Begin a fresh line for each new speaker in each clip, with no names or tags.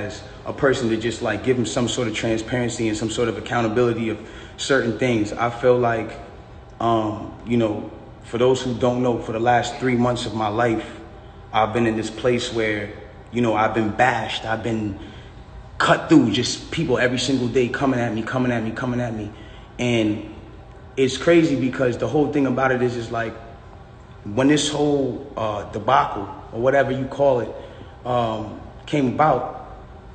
as a person to just like give him some sort of transparency and some sort of accountability of certain things. I feel like, you know, for those who don't know, for the last 3 months of my life, I've been in this place where, you know, I've been bashed. I've been cut through, just people every single day coming at me. And it's crazy because the whole thing about it is like, when this whole debacle or whatever you call it came about,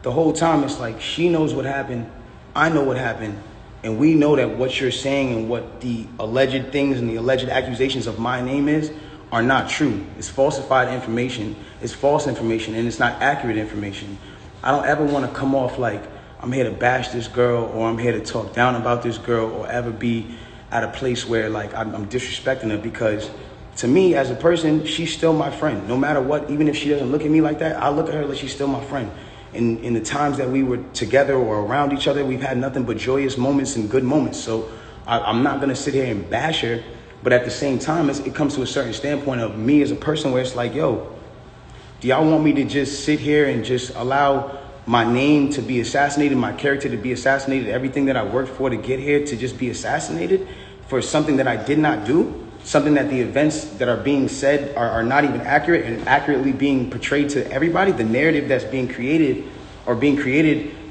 the whole time it's like she knows what happened, I know what happened, and we know that what you're saying and what the alleged things and the alleged accusations of my name is are not true. It's falsified information, it's false information, and it's not accurate information. I don't ever want to come off like I'm here to bash this girl or I'm here to talk down about this girl or ever be at a place where like I'm disrespecting her, because to me as a person, she's still my friend. No matter what, even if she doesn't look at me like that, I look at her like she's still my friend. In the times that we were together or around each other, we've had nothing but joyous moments and good moments. So I'm not going to sit here and bash her. But at the same time, it comes to a certain standpoint of me as a person where it's like, yo, do y'all want me to just sit here and just allow my name to be assassinated, my character to be assassinated, everything that I worked for to get here to just be assassinated for something that I did not do? Something that the events that are being said are not even accurate and accurately being portrayed to everybody. The narrative that's being created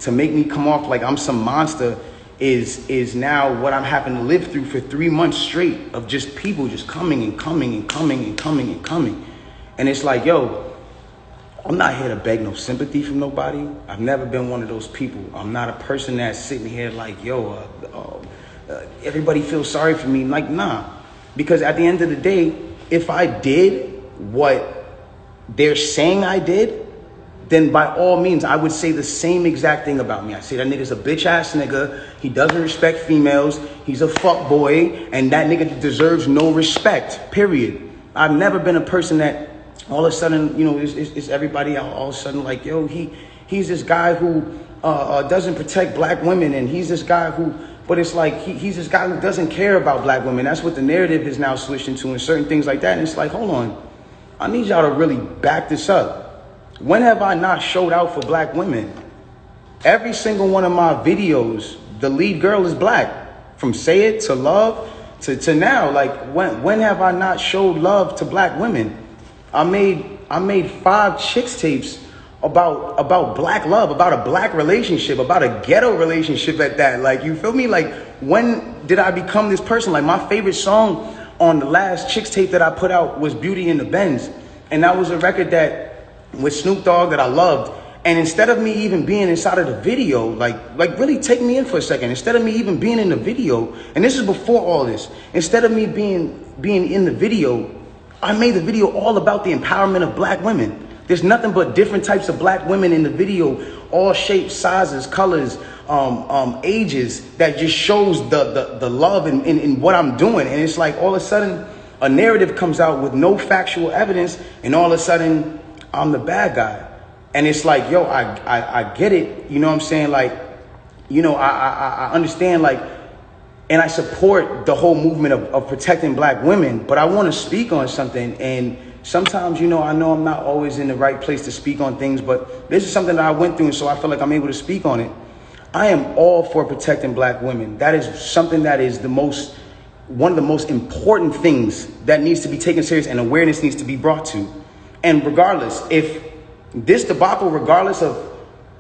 to make me come off like I'm some monster is now what I'm having to live through for 3 months straight of just people just coming. And it's like, yo, I'm not here to beg no sympathy from nobody. I've never been one of those people. I'm not a person that's sitting here like, yo, everybody feels sorry for me. Like, nah. Because at the end of the day, if I did what they're saying I did, then by all means, I would say the same exact thing about me. I say that nigga's a bitch ass nigga. He doesn't respect females. He's a fuck boy. And that nigga deserves no respect, period. I've never been a person that all of a sudden, you know, is everybody all of a sudden like, yo, he's this guy who doesn't protect black women. And he's this guy who... But it's like, he's this guy who doesn't care about black women. That's what the narrative has now switched into and certain things like that. And it's like, hold on. I need y'all to really back this up. When have I not showed out for black women? Every single one of my videos, the lead girl is black. From Say It to Love to now. Like, when have I not showed love to black women? I made 5 chicks tapes about black love, about a black relationship, about a ghetto relationship at that. Like, you feel me? Like, when did I become this person? Like, my favorite song on the last Chicks tape that I put out was Beauty in the Benz. And that was a record that with Snoop Dogg that I loved. And instead of me even being inside of the video, like really take me in for a second. Instead of me even being in the video, and this is before all this, instead of me being in the video, I made the video all about the empowerment of black women. There's nothing but different types of black women in the video, all shapes, sizes, colors, ages, that just shows the love in what I'm doing. And it's like all of a sudden a narrative comes out with no factual evidence, and all of a sudden I'm the bad guy. And it's like, yo, I get it. You know what I'm saying? Like, you know, I understand, like, and I support the whole movement of protecting black women, but I want to speak on something. And sometimes, you know I'm not always in the right place to speak on things, but this is something that I went through, and so I feel like I'm able to speak on it. I am all for protecting black women. That is something that is one of the most important things that needs to be taken serious and awareness needs to be brought to. And regardless, if this debacle, regardless of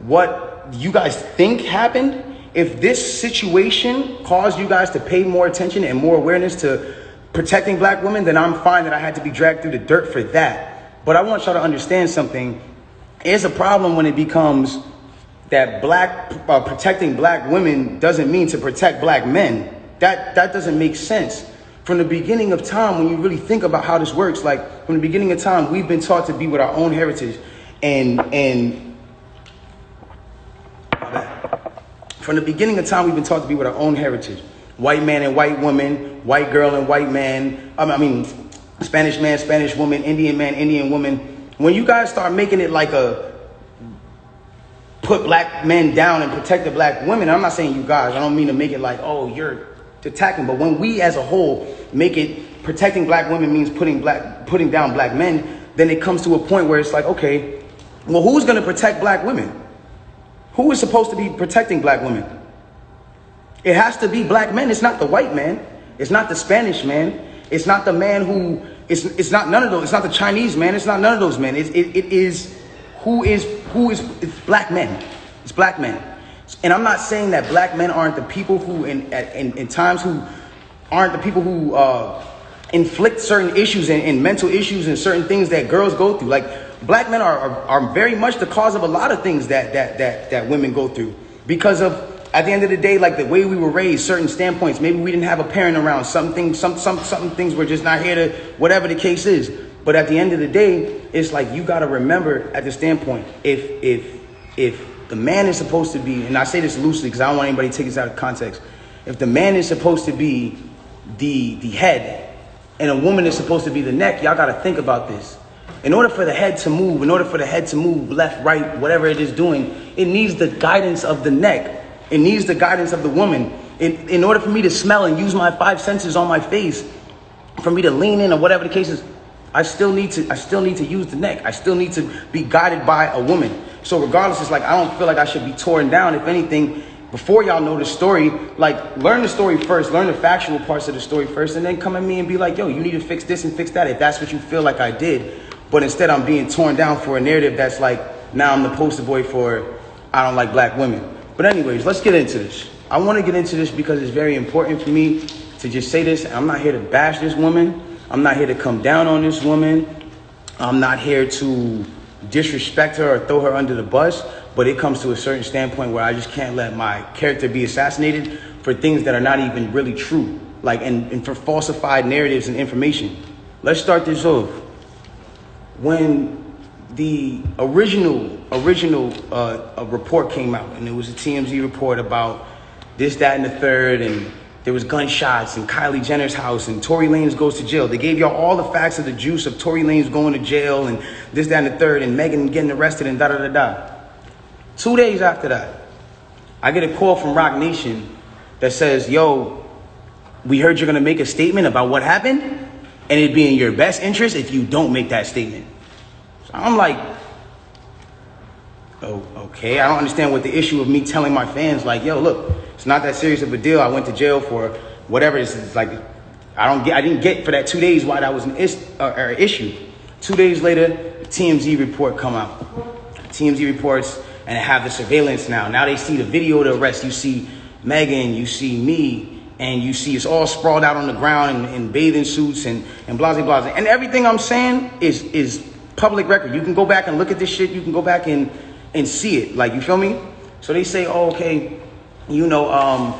what you guys think happened, if this situation caused you guys to pay more attention and more awareness to protecting black women, then I'm fine that I had to be dragged through the dirt for that. But I want y'all to understand something. It's a problem when it becomes that protecting black women doesn't mean to protect black men. That doesn't make sense. From the beginning of time, when you really think about how this works, like from the beginning of time, we've been taught to be with our own heritage. And from the beginning of time, we've been taught to be with our own heritage. White man and white woman, white girl and white man. I mean, Spanish man, Spanish woman, Indian man, Indian woman. When you guys start making it like put black men down and protect the black women, I'm not saying you guys, I don't mean to make it like, oh, you're attacking. But when we as a whole make it protecting black women means putting down black men, then it comes to a point where it's like, okay, well, who's going to protect black women? Who is supposed to be protecting black women? It has to be black men. It's not the white man. It's not the Spanish man. It's not the man who, it's not none of those. It's not the Chinese man. It's not none of those men. It is it's black men. It's black men. And I'm not saying that black men aren't the people who in times who aren't the people who inflict certain issues and mental issues and certain things that girls go through. Like, black men are very much the cause of a lot of things that women go through because of, at the end of the day, like the way we were raised, certain standpoints. Maybe we didn't have a parent around. Some things were just not here to, whatever the case is. But at the end of the day, it's like you got to remember at the standpoint, if the man is supposed to be, and I say this loosely because I don't want anybody to take this out of context. If the man is supposed to be the head and a woman is supposed to be the neck, y'all got to think about this. In order for the head to move, left, right, whatever it is doing, it needs the guidance of the neck. It needs the guidance of the woman. In order for me to smell and use my 5 senses on my face, for me to lean in or whatever the case is, I still need to use the neck. I still need to be guided by a woman. So regardless, it's like I don't feel like I should be torn down. If anything, before y'all know the story, like learn the story first, learn the factual parts of the story first, and then come at me and be like, yo, you need to fix this and fix that if that's what you feel like I did. But instead I'm being torn down for a narrative that's like, now I'm the poster boy for I don't like black women. But anyways, let's get into this. I want to get into this because it's very important for me to just say this. I'm not here to bash this woman. I'm not here to come down on this woman. I'm not here to disrespect her or throw her under the bus. But it comes to a certain standpoint where I just can't let my character be assassinated for things that are not even really true. Like, and for falsified narratives and information. Let's start this off. When the original report came out, and it was a TMZ report about this, that, and the third, and there was gunshots in Kylie Jenner's house, and Tory Lanez goes to jail. They gave y'all all the facts of the juice of Tory Lanez going to jail, and this, that, and the third, and Megan getting arrested, and da-da-da-da. 2 days after that, I get a call from Rock Nation that says, yo, we heard you're going to make a statement about what happened, and it'd be in your best interest if you don't make that statement. So I'm like, oh, okay. I don't understand what the issue of me telling my fans, like, yo, look, it's not that serious of a deal. I went to jail for whatever. It's like, I didn't get for that 2 days why that was an issue. 2 days later, the TMZ report come out. TMZ reports, and they have the surveillance now. Now they see the video of the arrest. You see Megan, you see me, and you see it's all sprawled out on the ground in bathing suits and blase blase. And everything I'm saying is public record. You can go back and look at this shit. You can go back and see it. Like, you feel me? So they say, oh, okay, you know,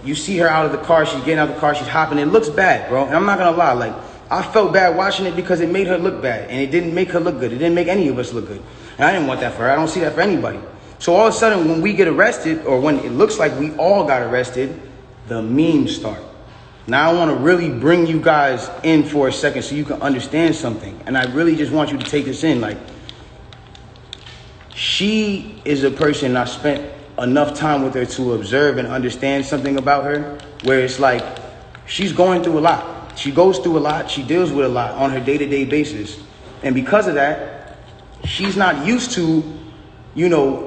you see her out of the car. She's getting out of the car. She's hopping. It looks bad, bro. And I'm not going to lie. Like, I felt bad watching it because it made her look bad. And it didn't make her look good. It didn't make any of us look good. And I didn't want that for her. I don't see that for anybody. So all of a sudden, when we get arrested, or when it looks like we all got arrested, the memes start. Now I want to really bring you guys in for a second so you can understand something. And I really just want you to take this in. Like, she is a person I spent enough time with her to observe and understand something about her, where it's like she's going through a lot. She goes through a lot. She deals with a lot on her day-to-day basis. And because of that, she's not used to, you know,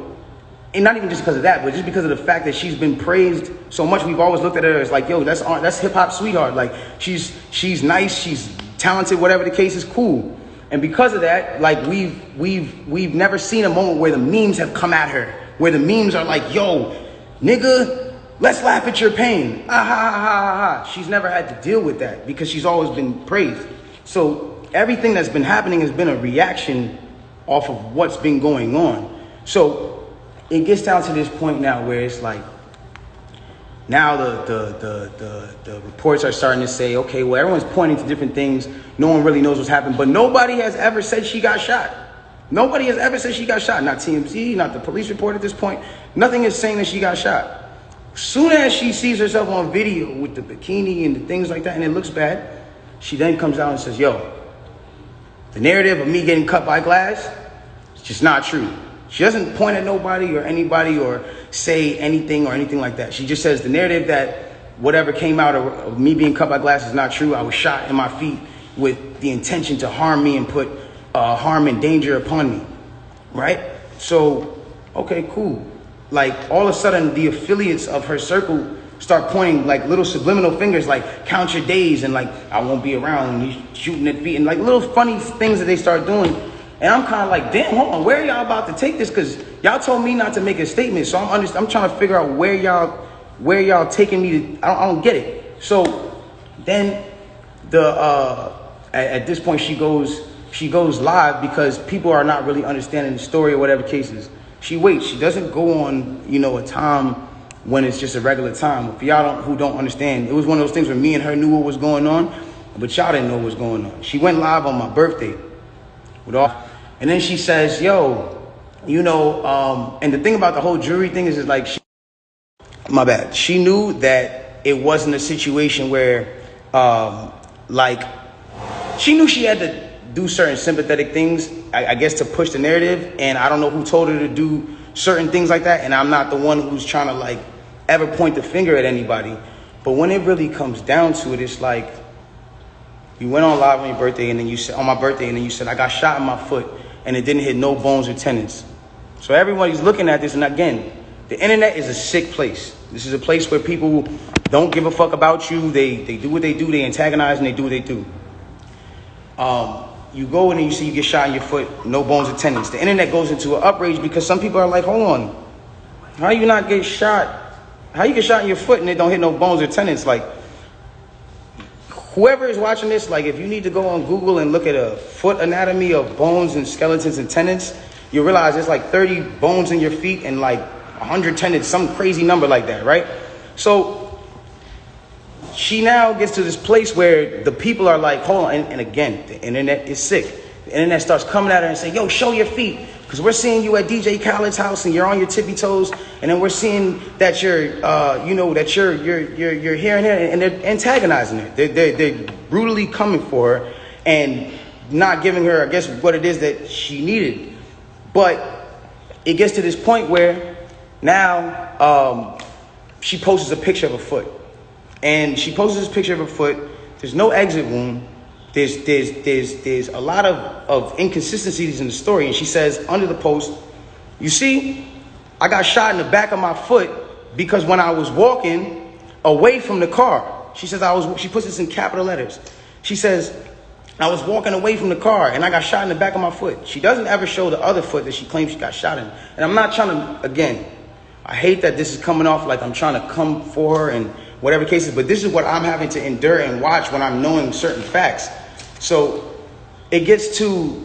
and not even just because of that, but just because of the fact that she's been praised so much. We've always looked at her as like, yo, that's hip hop sweetheart. Like, she's nice, she's talented, whatever the case is, cool. And because of that, like, we've never seen a moment where the memes have come at her, where the memes are like, yo, nigga, let's laugh at your pain. Ah, ha, ha, ha, ha. She's never had to deal with that because she's always been praised. So everything that's been happening has been a reaction off of what's been going on. So it gets down to this point now where it's like, now the reports are starting to say, okay, well, everyone's pointing to different things. No one really knows what's happened, but nobody has ever said she got shot. Nobody has ever said she got shot. Not TMZ, not the police report at this point. Nothing is saying that she got shot. Soon as she sees herself on video with the bikini and the things like that, and it looks bad, she then comes out and says, yo, the narrative of me getting cut by glass, it's just not true. She doesn't point at nobody or anybody or say anything or anything like that. She just says the narrative that whatever came out of me being cut by glass is not true. I was shot in my feet with the intention to harm me and put harm and danger upon me, right? So Okay, cool. Like all of a sudden the affiliates of her circle start pointing like little subliminal fingers, like count your days and like I won't be around and you shooting at feet and like little funny things that they start doing. And I'm kind of like, damn, hold on, where are y'all about to take this? Because y'all told me not to make a statement, so I'm trying to figure out where y'all taking me to. I don't get it. So then at this point she goes live because people are not really understanding the story or whatever cases. She waits. She doesn't go on, a time when it's just a regular time. For y'all who don't understand, it was one of those things where me and her knew what was going on, but y'all didn't know what was going on. She went live on my birthday and then she says, yo, and the thing about the whole jury thing is like, my bad. She knew that it wasn't a situation where, she knew she had to do certain sympathetic things, I guess, to push the narrative. And I don't know who told her to do certain things like that. And I'm not the one who's trying to ever point the finger at anybody. But when it really comes down to it, it's like, you went on live on your birthday and then you said, on my birthday, and then you said, I got shot in my foot and it didn't hit no bones or tendons. So everybody's looking at this. And again, the internet is a sick place. This is a place where people don't give a fuck about you. They do what they do. They antagonize and they do what they do. You go in and you see you get shot in your foot, no bones or tendons. The internet goes into an outrage because some people are like, hold on, how you not get shot? How you get shot in your foot and it don't hit no bones or tendons? Like, whoever is watching this, if you need to go on Google and look at a foot anatomy of bones and skeletons and tendons, you realize there's 30 bones in your feet and 100 tendons, some crazy number like that, right? So she now gets to this place where the people are like, hold on. And again, the internet is sick. The internet starts coming at her and saying, yo, show your feet. Because we're seeing you at DJ Khaled's house and you're on your tippy toes. And then we're seeing that you're, you're here and there. And they're antagonizing her. They're brutally coming for her and not giving her, I guess, what it is that she needed. But it gets to this point where now she posts a picture of a foot. And she posts this picture of her foot. There's no exit wound. There's a lot of inconsistencies in the story. And she says under the post, you see, I got shot in the back of my foot because when I was walking away from the car, she says she puts this in capital letters. She says, I was walking away from the car and I got shot in the back of my foot. She doesn't ever show the other foot that she claims she got shot in. And I'm not trying to, again, I hate that this is coming off like I'm trying to come for her and whatever cases, but this is what I'm having to endure and watch when I'm knowing certain facts. So it gets to,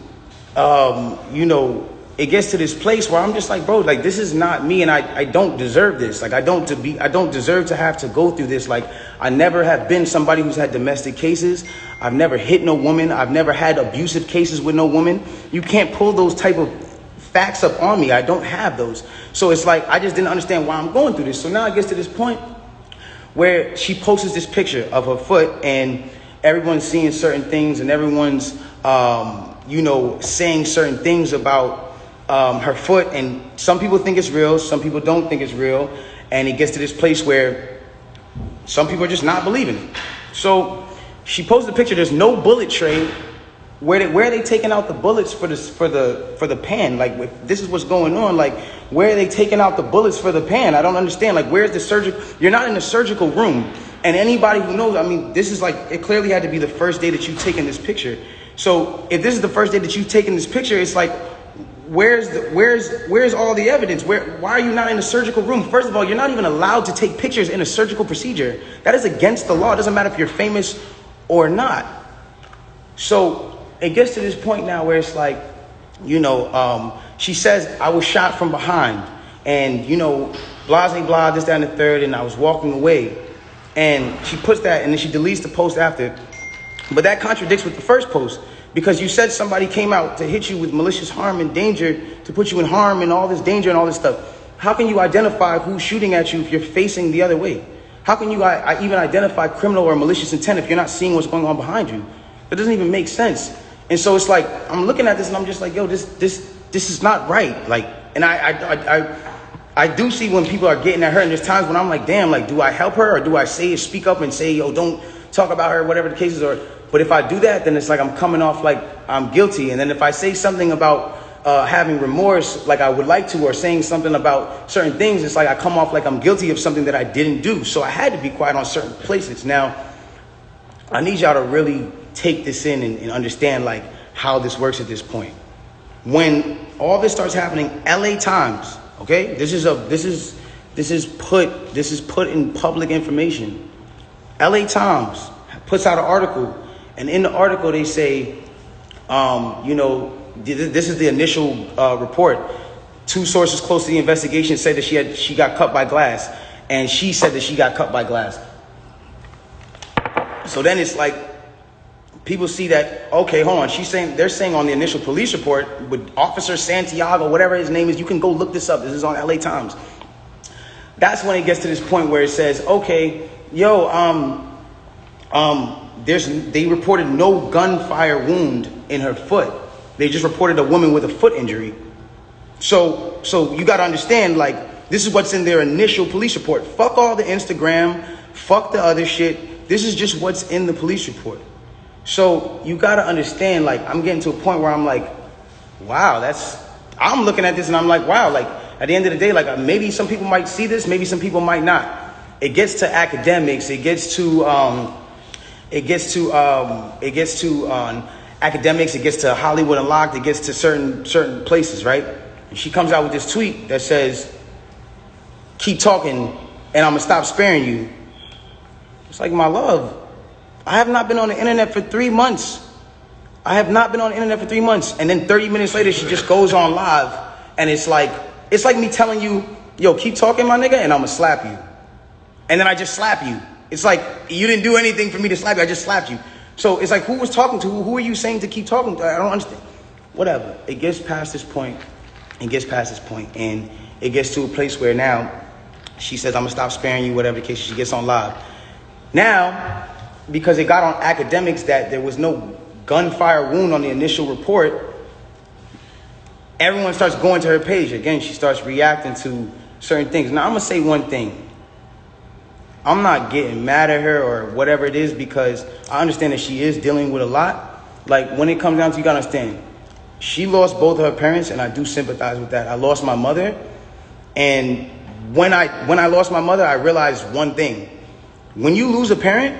it gets to this place where I'm just like, bro, this is not me, and I don't deserve this. I don't deserve to have to go through this. I never have been somebody who's had domestic cases. I've never hit no woman. I've never had abusive cases with no woman. You can't pull those type of facts up on me. I don't have those. So it's I just didn't understand why I'm going through this. So now it gets to this point where she posts this picture of her foot and everyone's seeing certain things and everyone's, saying certain things about her foot. And some people think it's real. Some people don't think it's real. And it gets to this place where some people are just not believing it. So she posted a picture. There's no bullet tray. Where are they taking out the bullets for the pan? This is what's going on. Where are they taking out the bullets for the pan? I don't understand. Where's the surgical? You're not in the surgical room. And anybody who knows, this is it clearly had to be the first day that you've taken this picture. So if this is the first day that you've taken this picture, it's where's all the evidence? Why are you not in the surgical room? First of all, you're not even allowed to take pictures in a surgical procedure. That is against the law. It doesn't matter if you're famous or not. So it gets to this point now where it's she says, I was shot from behind and, blah, blah, blah, this, that, and the third, and I was walking away. And she puts that and then she deletes the post after. But that contradicts with the first post because you said somebody came out to hit you with malicious harm and danger, to put you in harm and all this danger and all this stuff. How can you identify who's shooting at you if you're facing the other way? How can you even identify criminal or malicious intent if you're not seeing what's going on behind you? That doesn't even make sense. And so it's I'm looking at this and I'm just yo, this is not right. And I do see when people are getting at her, and there's times when I'm damn, do I help her or do I speak up and say, yo, don't talk about her, whatever the case is. But if I do that, then it's I'm coming off I'm guilty. And then if I say something about having remorse like I would like to, or saying something about certain things, it's like I come off like I'm guilty of something that I didn't do. So I had to be quiet on certain places. Now, I need y'all to really take this in and understand like how this works at this point. When all this starts happening, LA Times, okay, this is put in public information. LA Times puts out an article, and in the article they say, this is the initial report. 2 sources close to the investigation said that she got cut by glass, and she said that she got cut by glass. So then it's like people see that, okay, hold on. They're saying on the initial police report with Officer Santiago, whatever his name is, you can go look this up. This is on LA Times. That's when it gets to this point where it says, okay, they reported no gunfire wound in her foot. They just reported a woman with a foot injury. So you got to understand, like, this is what's in their initial police report. Fuck all the Instagram, fuck the other shit. This is just what's in the police report. So you got to understand, like, I'm getting to a point where I'm like, wow, I'm looking at this and I'm like, wow, like, at the end of the day, like, maybe some people might see this, maybe some people might not. It gets to academics, it gets to academics, it gets to Hollywood Unlocked, it gets to certain places, right? And she comes out with this tweet that says, keep talking and I'm gonna stop sparing you. It's like, my love, I have not been on the internet for 3 months. And then 30 minutes later, she just goes on live, and it's like me telling you, yo, keep talking, my nigga, and I'm gonna slap you. And then I just slap you. It's like, you didn't do anything for me to slap you, I just slapped you. So it's like, who was talking to? Who are you saying to keep talking to? I don't understand. Whatever. It gets past this point, and it gets to a place where now she says, I'm gonna stop sparing you, whatever the case. She gets on live. Now, because it got on academics that there was no gunfire wound on the initial report, everyone starts going to her page. Again, she starts reacting to certain things. Now, I'm gonna say one thing. I'm not getting mad at her or whatever it is, because I understand that she is dealing with a lot. Like, when it comes down to, you gotta understand, she lost both of her parents, and I do sympathize with that. I lost my mother, and when I lost my mother, I realized one thing. When you lose a parent,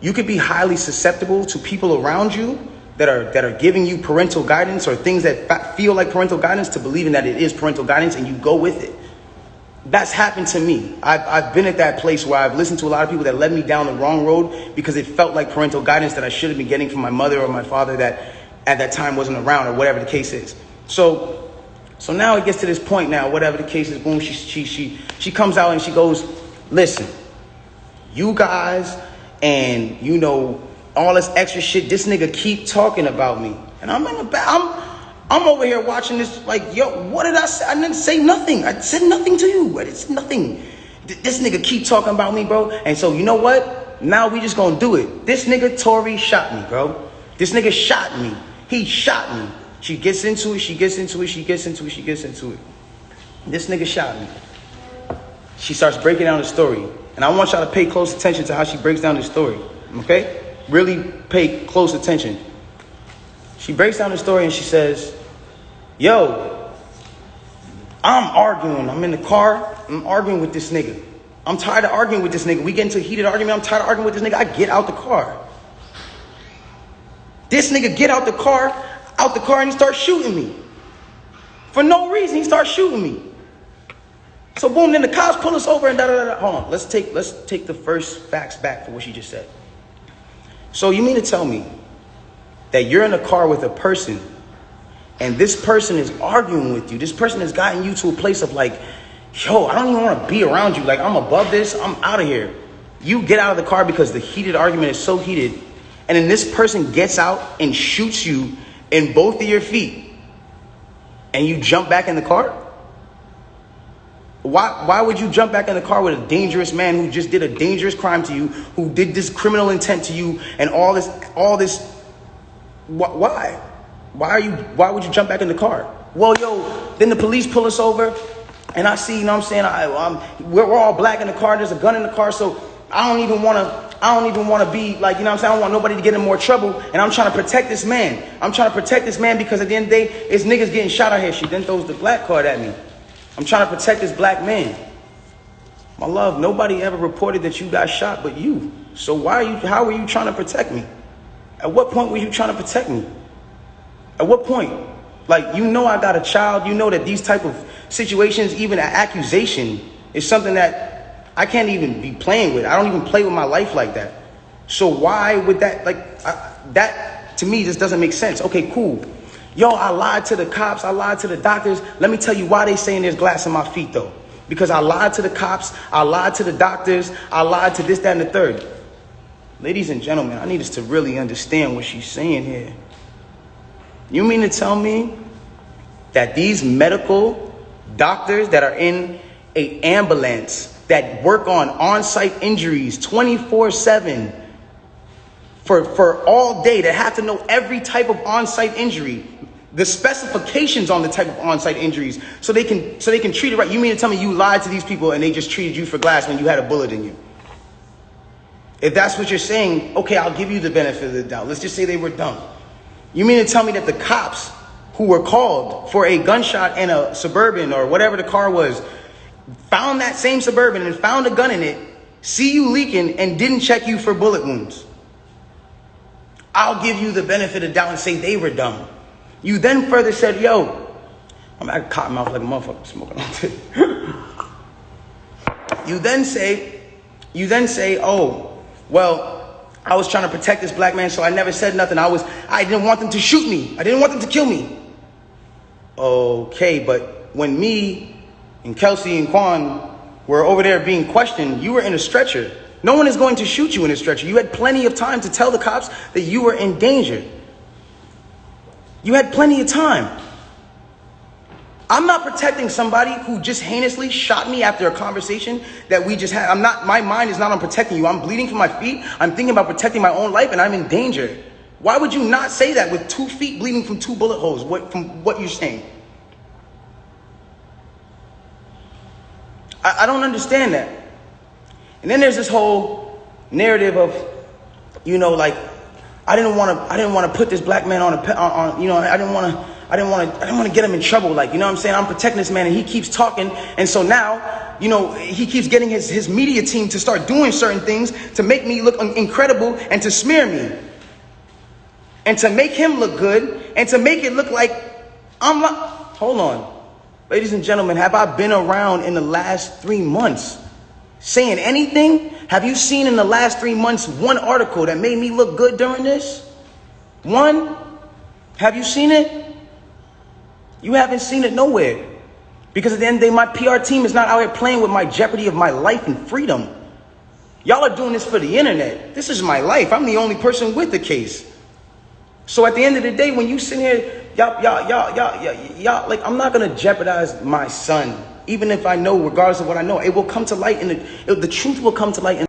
you could be highly susceptible to people around you that are giving you parental guidance, or things that feel like parental guidance, to believing that it is parental guidance, and you go with it. That's happened to me. I've been at that place where I've listened to a lot of people that led me down the wrong road because it felt like parental guidance that I should have been getting from my mother or my father that at that time wasn't around, or whatever the case is. So now it gets to this point now, whatever the case is, boom, she comes out and she goes, listen, you guys and, all this extra shit, this nigga keep talking about me. And I'm in the back, I'm over here watching this like, yo, what did I say? I didn't say nothing. I said nothing to you. It's nothing. This nigga keep talking about me, bro. And so, you know what? Now we just gonna do it. This nigga Tory shot me, bro. This nigga shot me. He shot me. She gets into it. This nigga shot me. She starts breaking down the story. And I want y'all to pay close attention to how she breaks down the story. Okay? Really pay close attention. She breaks down the story and she says, yo, I'm arguing. I'm in the car. I'm arguing with this nigga. I'm tired of arguing with this nigga. We get into a heated argument. I'm tired of arguing with this nigga. I get out the car. This nigga get out the car, and he starts shooting me. For no reason, he starts shooting me. So boom, then the cops pull us over and da-da-da-da. Hold on, let's take the first facts back for what she just said. So you mean to tell me that you're in a car with a person, and this person is arguing with you? This person has gotten you to a place of like, yo, I don't even want to be around you. Like, I'm above this. I'm out of here. You get out of the car because the heated argument is so heated, and then this person gets out and shoots you in both of your feet, and you jump back in the car? Why would you jump back in the car with a dangerous man who just did a dangerous crime to you, who did this criminal intent to you, and all this? Why? Why would you jump back in the car? Well, yo, then the police pull us over, and I see, we're all black in the car. There's a gun in the car, so I don't even want to. I don't even want to be like, you know what I'm saying? I don't want nobody to get in more trouble. And I'm trying to protect this man. I'm trying to protect this man because at the end of the day, it's niggas getting shot out here. She then throws the black card at me. I'm trying to protect this black man. My love, nobody ever reported that you got shot but you. So how are you trying to protect me? At what point were you trying to protect me? At what point? Like, you know I got a child. You know that these type of situations, even an accusation, is something that I can't even be playing with. I don't even play with my life like that. So why would that, that to me just doesn't make sense. Okay, cool. Yo, I lied to the cops. I lied to the doctors. Let me tell you why they saying there's glass in my feet, though. Because I lied to the cops. I lied to the doctors. I lied to this, that, and the third. Ladies and gentlemen, I need us to really understand what she's saying here. You mean to tell me that these medical doctors that are in an ambulance that work on-site injuries 24/7 for all day, that have to know every type of on-site injury, the specifications on the type of on-site injuries, so they can treat it right? You mean to tell me you lied to these people and they just treated you for glass when you had a bullet in you? If that's what you're saying, okay, I'll give you the benefit of the doubt. Let's just say they were dumb. You mean to tell me that the cops who were called for a gunshot in a Suburban or whatever the car was, found that same Suburban and found a gun in it, see you leaking, and didn't check you for bullet wounds? I'll give you the benefit of the doubt and say they were dumb. You then further said, yo, I'm at cotton mouth like a motherfucker smoking on it. You then say, oh, well, I was trying to protect this black man, so I never said nothing. I didn't want them to shoot me. I didn't want them to kill me. Okay, but when me and Kelsey and Quan were over there being questioned, you were in a stretcher. No one is going to shoot you in a stretcher. You had plenty of time to tell the cops that you were in danger. You had plenty of time. I'm not protecting somebody who just heinously shot me after a conversation that we just had. My mind is not on protecting you. I'm bleeding from my feet. I'm thinking about protecting my own life, and I'm in danger. Why would you not say that with 2 feet bleeding from 2 bullet holes? From what you're saying? I don't understand that. And then there's this whole narrative of, you know, like, I didn't want to put this black man on, you know, I didn't want to get him in trouble. Like, you know what I'm saying? I'm protecting this man, and he keeps talking. And so now, you know, he keeps getting his media team to start doing certain things to make me look incredible and to smear me and to make him look good and to make it look like I'm not. Hold on. Ladies and gentlemen, have I been around in the last 3 months saying anything? Have you seen in the last 3 months one article that made me look good during this? One? Have you seen it? You haven't seen it nowhere. Because at the end of the day, my PR team is not out here playing with my jeopardy of my life and freedom. Y'all are doing this for the internet. This is my life. I'm the only person with the case. So at the end of the day, when you sit here, y'all, like, I'm not going to jeopardize my son. Even if I know, regardless of what I know, it will come to light, and the truth will come to light. And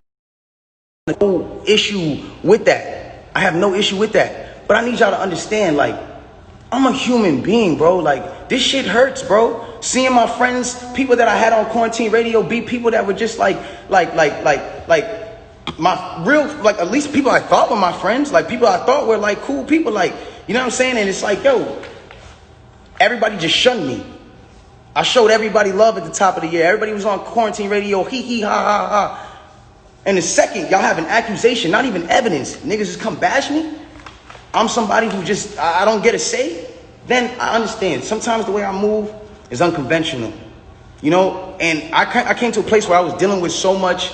no issue with that. I have no issue with that. But I need y'all to understand, like, I'm a human being, bro. Like, this shit hurts, bro. Seeing my friends, people that I had on quarantine radio, be people that were just like my real, like, at least people I thought were my friends, like people I thought were like cool people, like, you know what I'm saying? And it's like, yo, everybody just shunned me. I showed everybody love at the top of the year. Everybody was on quarantine radio, hee hee ha ha ha. And the second y'all have an accusation, not even evidence, niggas just come bash me. I'm somebody who just, I don't get a say. Then I understand. Sometimes the way I move is unconventional, you know? And I came to a place where I was dealing with so much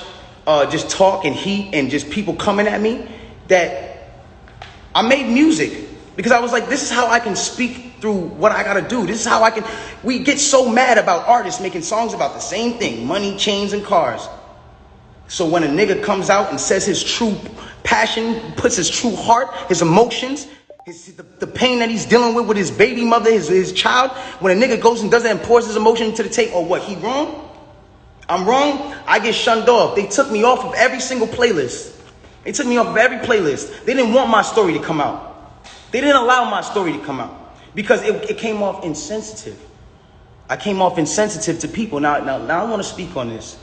just talk and heat and just people coming at me that I made music. Because I was like, this is how I can speak through what I gotta do. This is how I can, we get so mad about artists making songs about the same thing, money, chains, and cars. So when a nigga comes out and says his true passion, puts his true heart, his emotions, the pain that he's dealing with his baby mother, his child, when a nigga goes and does that and pours his emotion to the tape, or what, he wrong? I'm wrong? I get shunned off. They took me off of every single playlist. They took me off of every playlist. They didn't want my story to come out. They didn't allow my story to come out because it came off insensitive. I came off insensitive to people. Now I want to speak on this.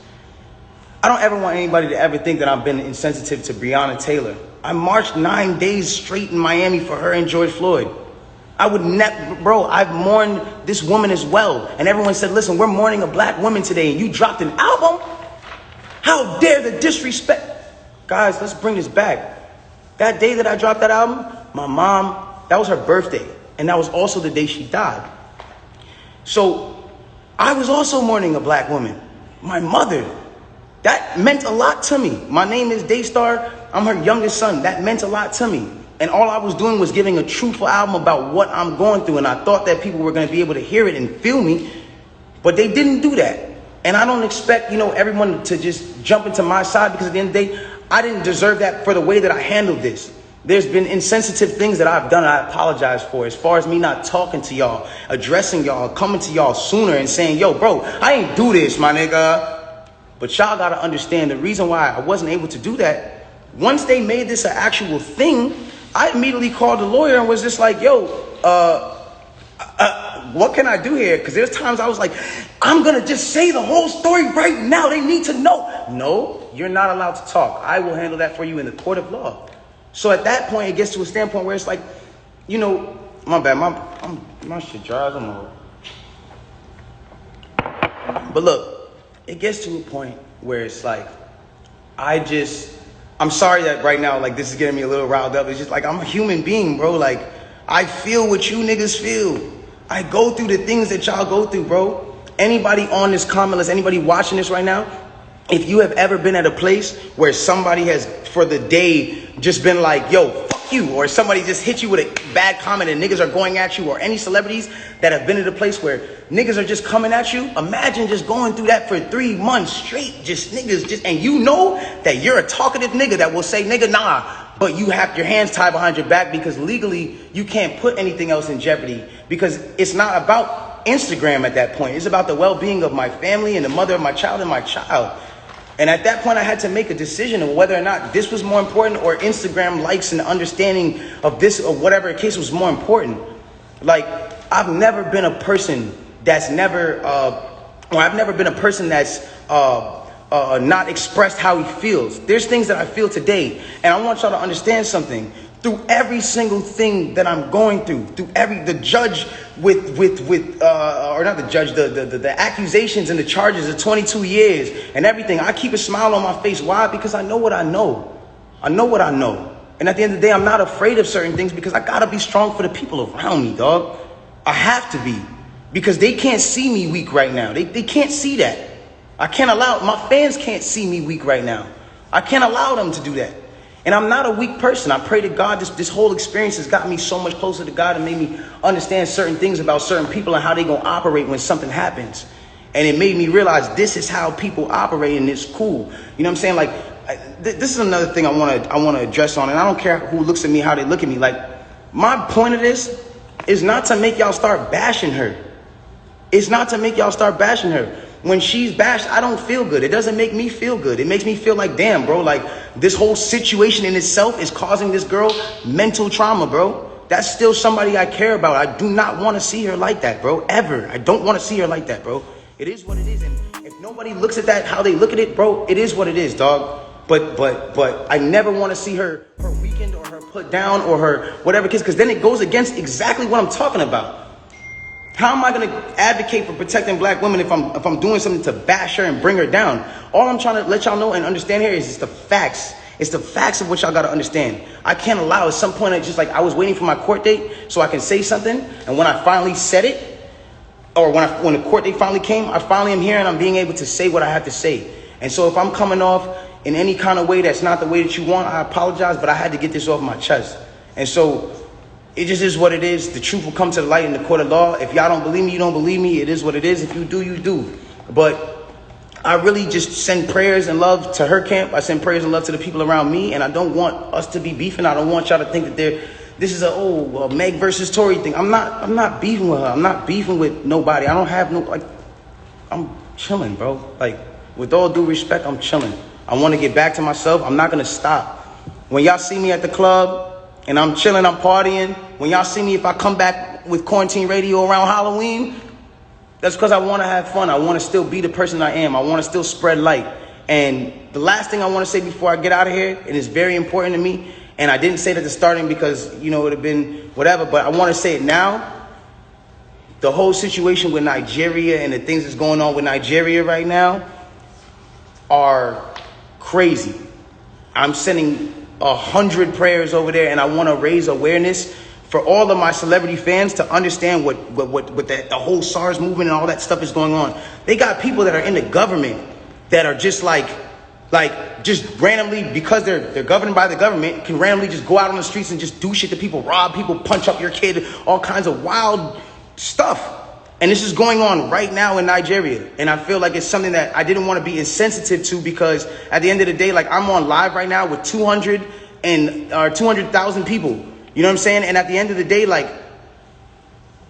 I don't ever want anybody to ever think that I've been insensitive to Breonna Taylor. I marched 9 days straight in Miami for her and George Floyd. I would never, bro, I've mourned this woman as well. And everyone said, listen, we're mourning a black woman today and you dropped an album? How dare the disrespect? Guys, let's bring this back. That day that I dropped that album, my mom, that was her birthday. And that was also the day she died. So I was also mourning a black woman. My mother. That meant a lot to me. My name is Daystar. I'm her youngest son. That meant a lot to me. And all I was doing was giving a truthful album about what I'm going through. And I thought that people were going to be able to hear it and feel me. But they didn't do that. And I don't expect, everyone to just jump into my side, because at the end of the day, I didn't deserve that for the way that I handled this. There's been insensitive things that I've done and I apologize for, as far as me not talking to y'all, addressing y'all, coming to y'all sooner and saying, yo, bro, I ain't do this, my nigga. But y'all got to understand the reason why I wasn't able to do that. Once they made this an actual thing, I immediately called the lawyer and was just like, yo, what can I do here? Because there's times I was like, I'm going to just say the whole story right now. They need to know. No, you're not allowed to talk. I will handle that for you in the court of law. So at that point, it gets to a standpoint where it's like, my bad, my shit dries. But look, it gets to a point where it's like, I'm sorry that right now, like, this is getting me a little riled up. It's just like, I'm a human being, bro. Like, I feel what you niggas feel. I go through the things that y'all go through, bro. Anybody on this comment list, anybody watching this right now, if you have ever been at a place where somebody has, for the day, just been like, yo, fuck you, or somebody just hit you with a bad comment and niggas are going at you, or any celebrities that have been at a place where niggas are just coming at you, imagine just going through that for 3 months straight, just niggas, and you know that you're a talkative nigga that will say, nigga, nah, but you have your hands tied behind your back because legally you can't put anything else in jeopardy, because it's not about Instagram at that point. It's about the well-being of my family and the mother of my child and my child. And at that point, I had to make a decision of whether or not this was more important, or Instagram likes and understanding of this, or whatever case was more important. Like, I've never been a person that's not expressed how he feels. There's things that I feel today, and I want y'all to understand something. Through every single thing that I'm going through the judge the accusations and the charges of 22 years and everything, I keep a smile on my face. Why? Because I know what I know. I know what I know. And at the end of the day, I'm not afraid of certain things, because I gotta be strong for the people around me, dog. I have to be, because they can't see me weak right now. They can't see that. I can't allow, my fans can't see me weak right now. I can't allow them to do that. And I'm not a weak person. I pray to God, this whole experience has gotten me so much closer to God and made me understand certain things about certain people and how they gonna operate when something happens. And it made me realize this is how people operate, and it's cool. You know what I'm saying? Like, this is another thing I wanna address on, and I don't care who looks at me, how they look at me. Like, my point of this is not to make y'all start bashing her. It's not to make y'all start bashing her. When she's bashed, I don't feel good. It doesn't make me feel good. It makes me feel like, damn, bro, like, this whole situation in itself is causing this girl mental trauma, bro. That's still somebody I care about. I do not want to see her like that, bro, ever. I don't want to see her like that, bro. It is what it is. And if nobody looks at that how they look at it, bro, it is what it is, dog. But I never want to see her weakened or her put down or her whatever, because then it goes against exactly what I'm talking about. How am I going to advocate for protecting black women if I'm doing something to bash her and bring her down? All I'm trying to let y'all know and understand here is just the facts. It's the facts of what y'all got to understand. I can't allow at some point, it's just like I was waiting for my court date so I can say something. And when I finally said it, or when the court date finally came, I finally am here and I'm being able to say what I have to say. And so if I'm coming off in any kind of way that's not the way that you want, I apologize, but I had to get this off my chest. And so it just is what it is. The truth will come to the light in the court of law. If y'all don't believe me, you don't believe me. It is what it is. If you do, you do. But I really just send prayers and love to her camp. I send prayers and love to the people around me. And I don't want us to be beefing. I don't want y'all to think that this is a Meg versus Tory thing. I'm not beefing with her. I'm not beefing with nobody. I don't have I'm chilling, bro. Like, with all due respect, I'm chilling. I want to get back to myself. I'm not going to stop. When y'all see me at the club and I'm chilling, I'm partying, when y'all see me, if I come back with quarantine radio around Halloween, that's because I want to have fun. I want to still be the person I am. I want to still spread light. And the last thing I want to say before I get out of here, and it's very important to me, and I didn't say it at the starting because, you know, it would have been whatever, but I want to say it now. The whole situation with Nigeria and the things that's going on with Nigeria right now are crazy. I'm sending 100 prayers over there, and I want to raise awareness for all of my celebrity fans to understand what the whole SARS movement and all that stuff is going on. They got people that are in the government that are just like just randomly, because they're governed by the government, can randomly just go out on the streets and just do shit to people, rob people, punch up your kid, all kinds of wild stuff. And this is going on right now in Nigeria. And I feel like it's something that I didn't want to be insensitive to, because at the end of the day, like, I'm on live right now with 200,000 people. You know what I'm saying? And at the end of the day, like,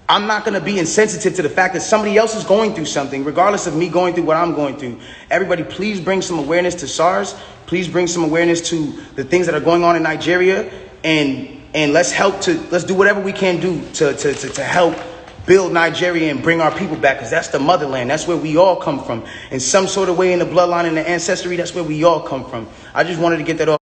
I'm not going to be insensitive to the fact that somebody else is going through something, regardless of me going through what I'm going through. Everybody, please bring some awareness to SARS. Please bring some awareness to the things that are going on in Nigeria. And let's do whatever we can do to help build Nigeria and bring our people back, because that's the motherland. That's where we all come from. In some sort of way, in the bloodline and the ancestry, that's where we all come from. I just wanted to get that off.